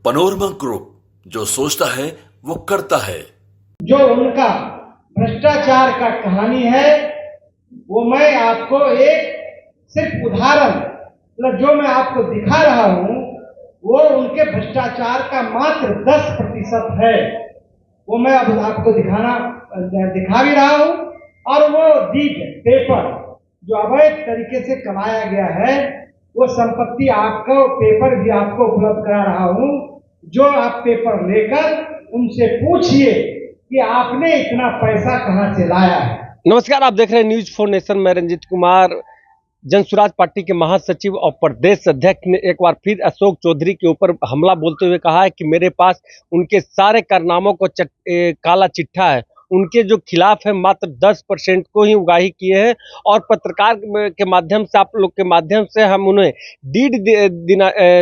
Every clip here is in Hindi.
पनोरमा ग्रुप, जो सोचता है वो करता है। जो उनका भ्रष्टाचार का कहानी है वो मैं आपको एक सिर्फ उदाहरण मतलब जो मैं आपको दिखा रहा हूं वो उनके भ्रष्टाचार का मात्र 10% है। वो मैं अब आपको दिखा भी रहा हूं। और वो डीड पेपर जो अवैध तरीके से कमाया गया है वो संपत्ति आपको पेपर भी आपको उपलब्ध करा रहा हूं। जो आप पेपर लेकर उनसे पूछिए कि आपने इतना पैसा कहां से लाया है। नमस्कार, आप देख रहे हैं न्यूज फॉर नेशन। मैं रंजीत कुमार। जनसुराज पार्टी के महासचिव और प्रदेश अध्यक्ष ने एक बार फिर अशोक चौधरी के ऊपर हमला बोलते हुए कहा है कि मेरे पास उनके सारे कारनामों को काला चिट्ठा है। उनके जो खिलाफ है मात्र 10% को ही उगाही किए हैं और पत्रकार के माध्यम से, आप लोग के माध्यम से हम उन्हें डीड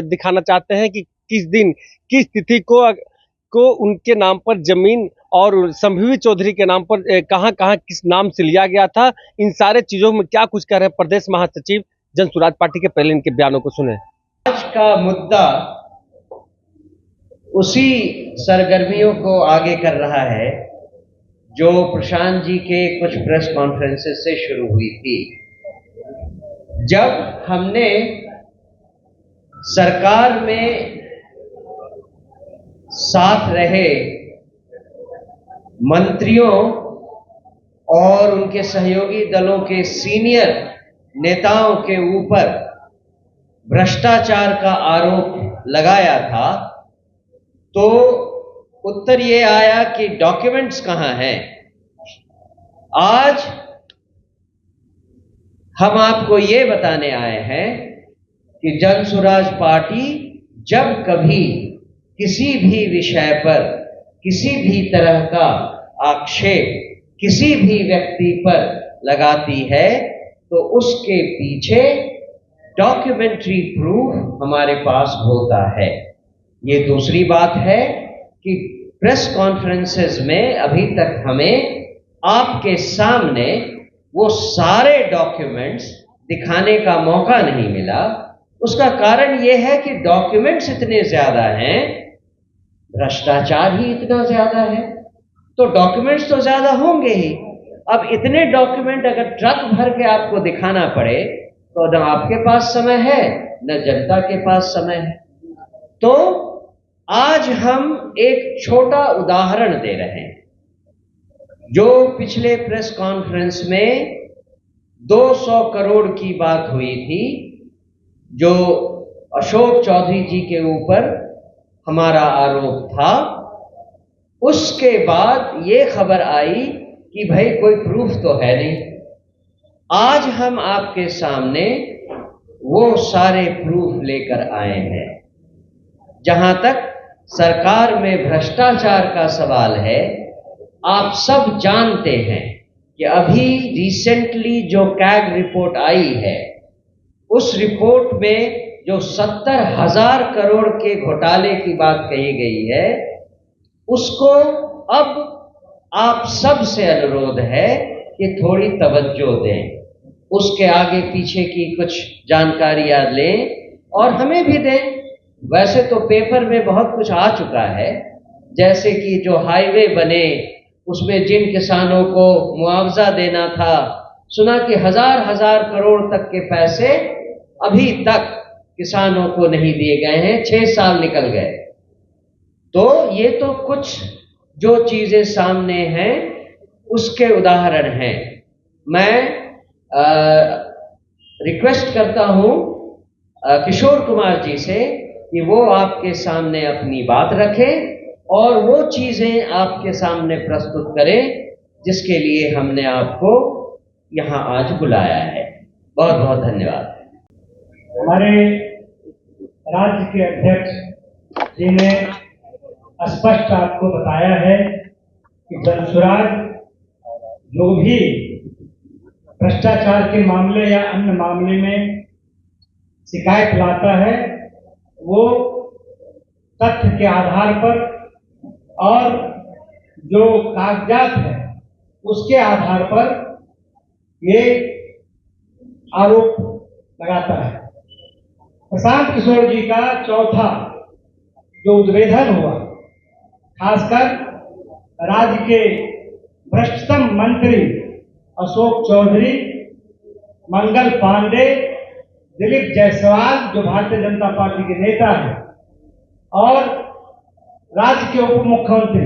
दिखाना चाहते हैं कि किस दिन किस तिथि को उनके नाम पर जमीन और संभवी चौधरी के नाम पर कहां कहां किस नाम से लिया गया था। इन सारे चीजों में क्या कुछ कह रहे हैं प्रदेश महासचिव जनसुराज पार्टी के, पहले इनके बयानों को सुने। आज का मुद्दा उसी सरगर्मियों को आगे कर रहा है जो प्रशांत जी के कुछ प्रेस कॉन्फ्रेंसेस से शुरू हुई थी। जब हमने सरकार में साथ रहे मंत्रियों और उनके सहयोगी दलों के सीनियर नेताओं के ऊपर भ्रष्टाचार का आरोप लगाया था तो उत्तर ये आया कि डॉक्यूमेंट्स कहां हैं। आज हम आपको ये बताने आए हैं कि जनसुराज पार्टी जब कभी किसी भी विषय पर किसी भी तरह का आक्षेप किसी भी व्यक्ति पर लगाती है तो उसके पीछे डॉक्यूमेंट्री प्रूफ हमारे पास होता है। ये दूसरी बात है कि प्रेस कॉन्फ्रेंसेस में अभी तक हमें आपके सामने वो सारे डॉक्यूमेंट्स दिखाने का मौका नहीं मिला। उसका कारण ये है कि डॉक्यूमेंट्स इतने ज्यादा हैं, भ्रष्टाचार ही इतना ज्यादा है, तो डॉक्यूमेंट्स तो ज्यादा होंगे ही। अब इतने डॉक्यूमेंट अगर ट्रक भर के आपको दिखाना पड़े तो न आपके पास समय है न जनता के पास समय है। तो आज हम एक छोटा उदाहरण दे रहे हैं। जो पिछले प्रेस कॉन्फ्रेंस में 200 करोड़ की बात हुई थी, जो अशोक चौधरी जी के ऊपर हमारा आरोप था, उसके बाद ये खबर आई कि भाई कोई प्रूफ तो है नहीं। आज हम आपके सामने वो सारे प्रूफ लेकर आए हैं। जहां तक सरकार में भ्रष्टाचार का सवाल है, आप सब जानते हैं कि अभी रिसेंटली जो कैग रिपोर्ट आई है उस रिपोर्ट में जो 70,000 करोड़ के घोटाले की बात कही गई है उसको अब आप सब से अनुरोध है कि थोड़ी तवज्जो दें, उसके आगे पीछे की कुछ जानकारियां लें और हमें भी दें। वैसे तो पेपर में बहुत कुछ आ चुका है, जैसे कि जो हाईवे बने उसमें जिन किसानों को मुआवजा देना था, सुना कि हजार करोड़ तक के पैसे अभी तक किसानों को नहीं दिए गए हैं, 6 साल निकल गए। तो ये तो कुछ जो चीजें सामने हैं उसके उदाहरण हैं। मैं रिक्वेस्ट करता हूं किशोर कुमार जी से कि वो आपके सामने अपनी बात रखें और वो चीजें आपके सामने प्रस्तुत करें जिसके लिए हमने आपको यहां आज बुलाया है। बहुत बहुत धन्यवाद। हमारे राज्य के अध्यक्ष जी ने स्पष्ट आपको बताया है कि जनसुराज जो भी भ्रष्टाचार के मामले या अन्य मामले में शिकायत लाता है वो तथ्य के आधार पर और जो कागजात है उसके आधार पर ये आरोप लगाता है। प्रशांत किशोर जी का चौथा जो उद्भेदन हुआ, खासकर राज्य के भ्रष्टतम मंत्री अशोक चौधरी, मंगल पांडे, दिलीप जायसवाल जो भारतीय जनता पार्टी के नेता हैं, और राज्य के उप मुख्यमंत्री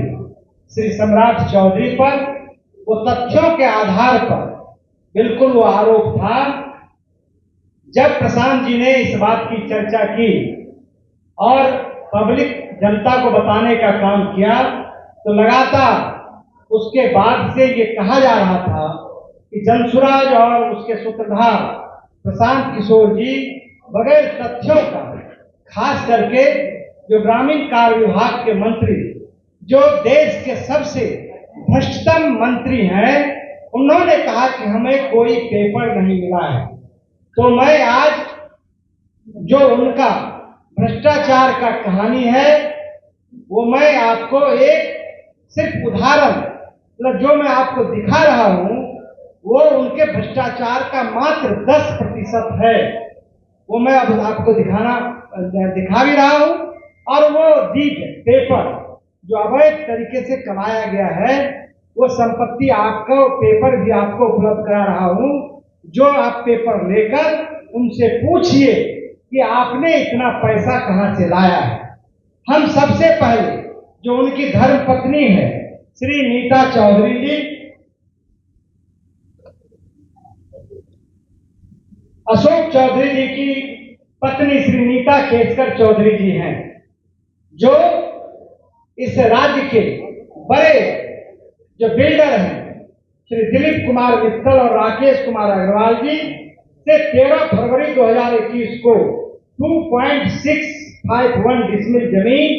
श्री सम्राट चौधरी पर वो तथ्यों के आधार पर बिल्कुल वो आरोप था। जब प्रशांत जी ने इस बात की चर्चा की और पब्लिक जनता को बताने का काम किया, तो लगातार उसके बाद से ये कहा जा रहा था कि जनसुराज और उसके सूत्रधार प्रशांत किशोर जी बगैर तथ्यों का, खास करके जो ग्रामीण कार्य विभाग के मंत्री, जो देश के सबसे भ्रष्टतम मंत्री हैं, उन्होंने कहा कि हमें कोई पेपर नहीं मिला है। तो मैं आज जो उनका भ्रष्टाचार का कहानी है वो मैं आपको एक सिर्फ उदाहरण, मतलब जो मैं आपको दिखा रहा हूं वो उनके भ्रष्टाचार का मात्र 10% है। वो मैं अब आपको दिखा भी रहा हूं। और वो डीड पेपर जो अवैध तरीके से कमाया गया है, वो संपत्ति आपको पेपर भी आपको उपलब्ध करा रहा हूं। जो आप पेपर लेकर उनसे पूछिए कि आपने इतना पैसा कहां से लाया है। हम सबसे पहले जो उनकी धर्म पत्नी है श्री नीता चौधरी जी, अशोक चौधरी जी की पत्नी श्री नीता केसकर चौधरी जी हैं, जो इस राज्य के बड़े जो बिल्डर हैं श्री दिलीप कुमार मित्तल और राकेश कुमार अग्रवाल जी से 13 फरवरी 2021 को 2.651 डिसमिल जमीन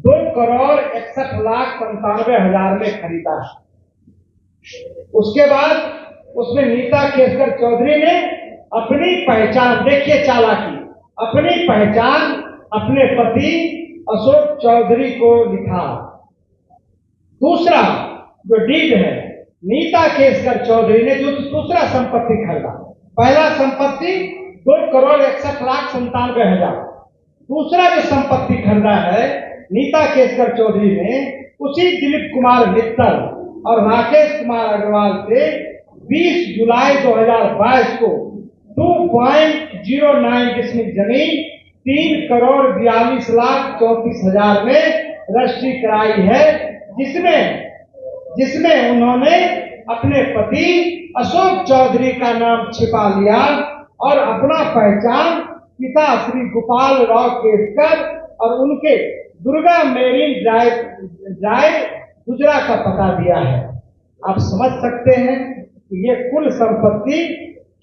2,61,95,000 में खरीदा। उसके बाद उसमें नीता केसकर चौधरी ने अपनी पहचान, देखिए चालाकी, अपनी पहचान अपने पति अशोक चौधरी को लिखा। दूसरा जो डीड है, नीता केसकर चौधरी ने जो दूसरा संपत्ति खरीदा, पहला संपत्ति 2,61,97,000, दूसरा जो संपत्ति खरीदा है नीता केसकर चौधरी ने उसी दिलीप कुमार मित्तल और राकेश कुमार अग्रवाल से 20 जुलाई 2022 को 2.09 डिसमिल जमीन 3,42,34,000 में रजिस्ट्री कराई है, जिसमें उन्होंने अपने पति अशोक चौधरी का नाम छिपा लिया और अपना पहचान पिता श्री गोपाल राव केसकर और उनके दुर्गा मेरीन ड्राइव गुजरा का पता दिया है। आप समझ सकते हैं कि ये कुल संपत्ति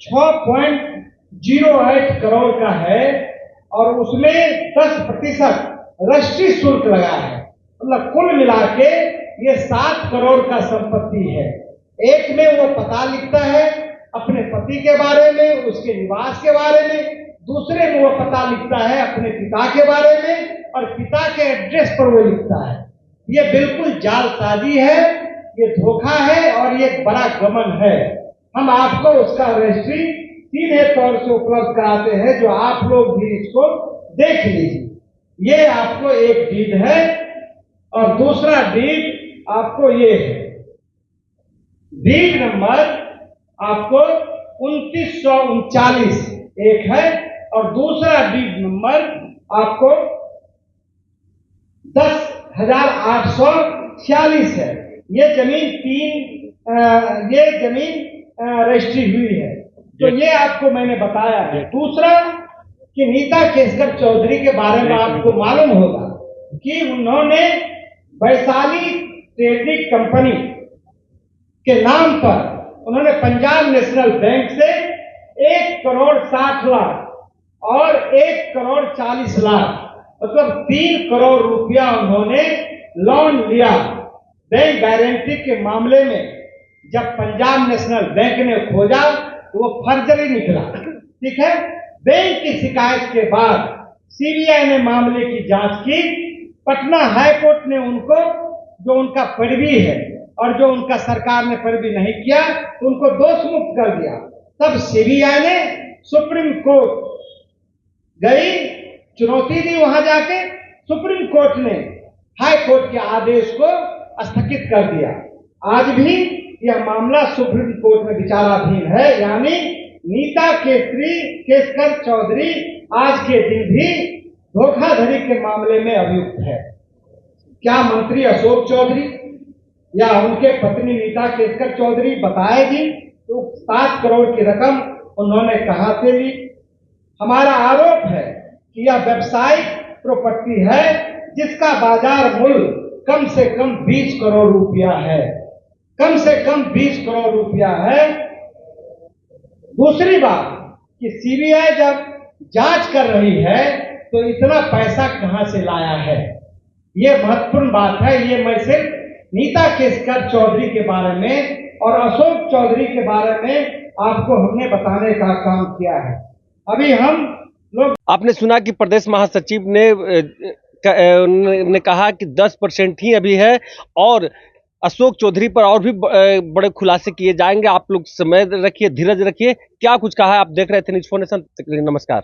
6.08 करोड़ का है और उसमें 10% रजिस्ट्री शुल्क लगा है। मतलब कुल मिला के ये 7 करोड़ का संपत्ति है। एक में वो पता लिखता है अपने पति के बारे में, उसके निवास के बारे में, दूसरे में वो पता लिखता है अपने पिता के बारे में और पिता के एड्रेस पर वो लिखता है। ये बिल्कुल जालसाजी है, ये धोखा है और ये बड़ा गमन है। हम आपको उसका रजिस्ट्री सीधे तौर से उपलब्ध कराते हैं, जो आप लोग भी इसको देख लीजिए। ये आपको एक डीड है और दूसरा डीड आपको ये है। डीड नंबर आपको 2939 एक है और दूसरा डीड नंबर आपको 10,846 है। ये जमीन रजिस्ट्री हुई है। तो ये आपको मैंने बताया है। दूसरा कि नीता केसकर चौधरी के बारे में आपको मालूम होगा कि उन्होंने वैशाली ट्रेडिंग कंपनी के नाम पर उन्होंने पंजाब नेशनल बैंक से 1,60,00,000 और 1,40,00,000 मतलब 3 करोड़ रुपया उन्होंने लोन लिया बैंक गारंटी के मामले में। जब पंजाब नेशनल बैंक ने खोजा तो वो फर्जरी निकला। ठीक है, बैंक की शिकायत के बाद सीबीआई ने मामले की जांच की। पटना हाई कोर्ट ने उनको, जो उनका पैरवी है और जो उनका सरकार ने पैरवी नहीं किया, उनको दोष मुक्त कर दिया। तब सीबीआई ने सुप्रीम कोर्ट गई, चुनौती दी वहां जाके। सुप्रीम कोर्ट ने हाई कोर्ट के आदेश को स्थगित कर दिया। आज भी यह मामला सुप्रीम कोर्ट में विचाराधीन है, यानी नीता केसकर चौधरी आज के दिन भी धोखाधड़ी के मामले में अभियुक्त है। क्या मंत्री अशोक चौधरी या उनके पत्नी नीता केसकर चौधरी बताएगी तो 7 करोड़ की रकम उन्होंने कहां से ली? हमारा आरोप है कि यह व्यावसायिक प्रॉपर्टी है जिसका बाजार मूल्य कम से कम 20 करोड़ रुपया है, कम से कम 20 करोड़ रुपया है। दूसरी बात कि सीबीआई जब जांच कर रही है तो इतना पैसा कहां से लाया है, ये महत्वपूर्ण बात है। ये मैं सिर्फ नीता केसकर चौधरी के बारे में और अशोक चौधरी के बारे में आपको हमने बताने का काम किया है। अभी हम लोग आपने सुना कि प्रदेश महासचिव ने कहा कि 10% ही अभी है और अशोक चौधरी पर और भी बड़े खुलासे किए जाएंगे। आप लोग समय रखिए, धीरज रखिए। क्या कुछ कहा है? आप देख रहे थे न्यूज़ 4 नेशन। नमस्कार।